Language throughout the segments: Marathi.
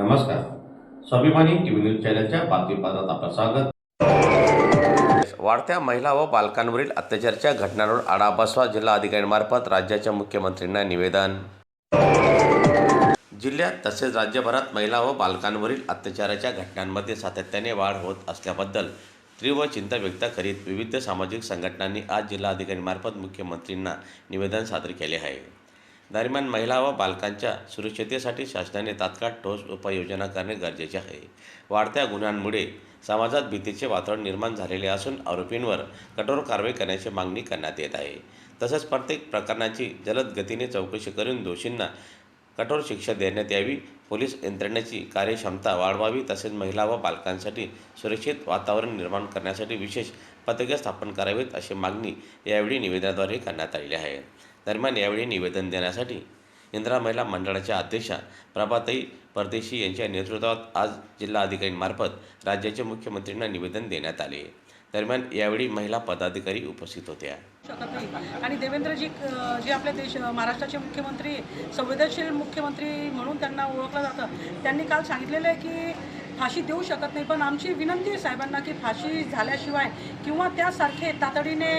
नमस्कार. स्वाभिमानी टीव्ही न्यूज चॅनलच्या बातमीपत्रात आपलं स्वागत. वाढत्या महिला व बालकांवरील अत्याचाराच्या घटनांवर आढावा बसवा. जिल्हाधिकाऱ्यांमार्फत राज्याच्या मुख्यमंत्र्यांना निवेदन. जिल्ह्यात तसेच राज्यभरात महिला व बालकांवरील अत्याचाराच्या घटनांमध्ये सातत्याने वाढ होत असल्याबद्दल तीव्र चिंता व्यक्त करीत विविध सामाजिक संघटनांनी आज जिल्हाधिकाऱ्यांमार्फत मुख्यमंत्र्यांना निवेदन सादर केले आहे. दरम्यान महिला व बालकांच्या सुरक्षिततेसाठी शासनाने तात्काळ ठोस उपाययोजना करणे गरजेचे आहे. वाढत्या गुन्ह्यांमुळे समाजात भीतीचे वातावरण निर्माण झालेले असून आरोपींवर कठोर कारवाई करण्याची मागणी करण्यात येत आहे. तसंच प्रत्येक प्रकरणाची जलद गतीने चौकशी करून दोषींना कठोर शिक्षा देण्यात यावी. पोलीस यंत्रणेची कार्यक्षमता वाढवावी. तसेच महिला व बालकांसाठी सुरक्षित वातावरण निर्माण करण्यासाठी विशेष पथके स्थापन करावीत अशी मागणी यावेळी निवेदनाद्वारे करण्यात आलेली आहे. दरम्यान यावेळी निवेदन देण्यासाठी इंदिरा महिला मंडळाच्या अध्यक्षा प्रभाताई परदेशी यांच्या नेतृत्वात आज जिल्हाधिकाऱ्यांमार्फत राज्याच्या मुख्यमंत्र्यांना निवेदन देण्यात आले. दरम्यान यावेळी महिला पदाधिकारी उपस्थित होत्या. आणि देवेंद्रजी जे आपले महाराष्ट्राचे मुख्यमंत्री संवेदनशील मुख्यमंत्री म्हणून त्यांना ओळखलं जातं, त्यांनी काल सांगितलेलं आहे की फाशी देऊ शकत नाही, पण आमची विनंती आहे साहेबांना की फाशी झाल्याशिवाय किंवा त्यासारखे तातडीने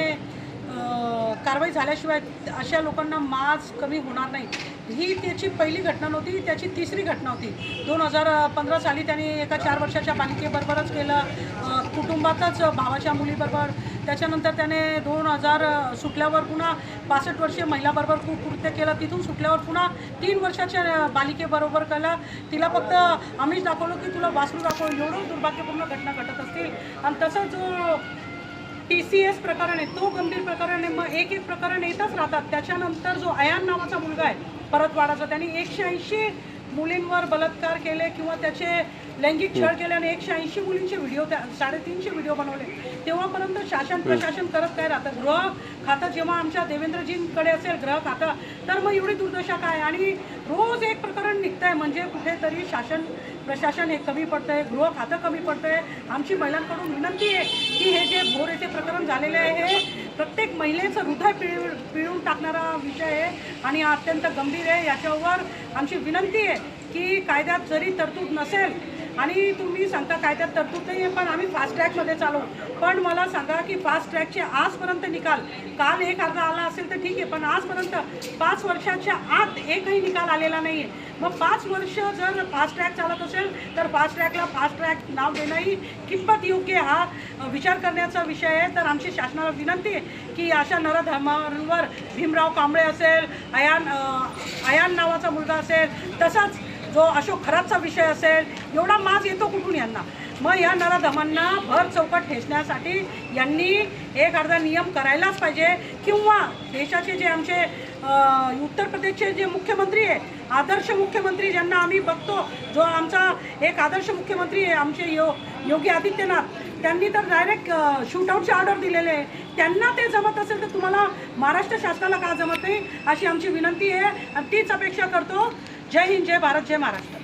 कारवाई झाल्याशिवाय अशा लोकांना माज कमी होणार नाही. ही त्याची पहिली घटना नव्हती, त्याची तिसरी घटना होती. 2015 साली त्यांनी एका 4 वर्षाच्या बालिकेबरोबरच केलं, कुटुंबातच भावाच्या मुलीबरोबर. त्याच्यानंतर त्याने 2000 सुटल्यावर पुन्हा 65 वर्षीय महिलाबरोबर कृत्य केलं. तिथून सुटल्यावर पुन्हा 3 वर्षाच्या बालिकेबरोबर केलं. तिला फक्त आम्हीच दाखवलं की तुला वासरू दाखवलं. एवढं दुर्भाग्यपूर्ण घटना घडत असतील. आणि तसंच जो TCS प्रकरण आहे तो गंभीर प्रकरण आहे. मग एक प्रकरण येतच राहतात. त्याच्यानंतर जो अयान नावाचा मुलगा आहे परतवाडाचा, त्यांनी 180 मुलींवर बलात्कार केले किंवा त्याचे लैंगिक छळ केले आणि 180 मुलींचे व्हिडिओ 350 व्हिडिओ बनवले. तेव्हापर्यंत शासन प्रशासन करत काय राहतं? गृह खातं जेव्हा आमच्या देवेंद्रजींकडे असेल गृह खातं, तर मग एवढी दुर्दशा काय? आणि रोज एक प्रकरण निघतं आहे, म्हणजे कुठेतरी शासन प्रशासन हे कमी पडतं आहे, गृह खातं कमी पडतं आहे. आमची महिलांकडून विनंती आहे की हे जे भोर येथे प्रकरण झालेले आहे हे प्रत्येक महिलेचं हृदय पिळून टाकणारा विषय आहे आणि अत्यंत गंभीर आहे. याच्यावर आमची विनंती आहे की कायद्यात जरी तरतूद नसेल आणि तुम्ही सांगता कायद्यात तरतूद नाही आहे, पण आम्ही फास्ट ट्रॅकमध्ये चालू. पण मला सांगा की फास्ट ट्रॅकचे आजपर्यंत निकाल, काल एक अर्धा आला असेल तर ठीक आहे, पण आजपर्यंत 5 वर्षाच्या आत एकही निकाल आलेला नाही आहे. मग 5 वर्ष जर फास्ट ट्रॅक चालत असेल तर फास्ट ट्रॅकला फास्ट ट्रॅक नाव देणंही कितपत योग्य हा विचार करण्याचा विषय आहे. तर आमची शासनाला विनंती आहे की अशा नरधर्मांवर भीमराव कांबळे असेल, अयान नावाचा मुलगा असेल, तसाच जो अशोक खरातचा विषय असेल, एवढा माज येतो कुठून यांना? मग या नराधमांना भर चौकट ठेचण्यासाठी यांनी एक अर्धा नियम करायलाच पाहिजे. किंवा देशाचे जे आमचे उत्तर प्रदेशचे जे मुख्यमंत्री आहे, आदर्श मुख्यमंत्री ज्यांना आम्ही बघतो, जो आमचा एक आदर्श मुख्यमंत्री आहे आमचे योगी आदित्यनाथ, त्यांनी तर डायरेक्ट शूटआउटचे ऑर्डर दिलेले आहे. त्यांना ते जमत असेल तर तुम्हाला महाराष्ट्र शासनाला का जमत नाही, अशी आमची विनंती आहे आणि तीच अपेक्षा करतो. जय हिंद, जय भारत, जय महाराष्ट्र.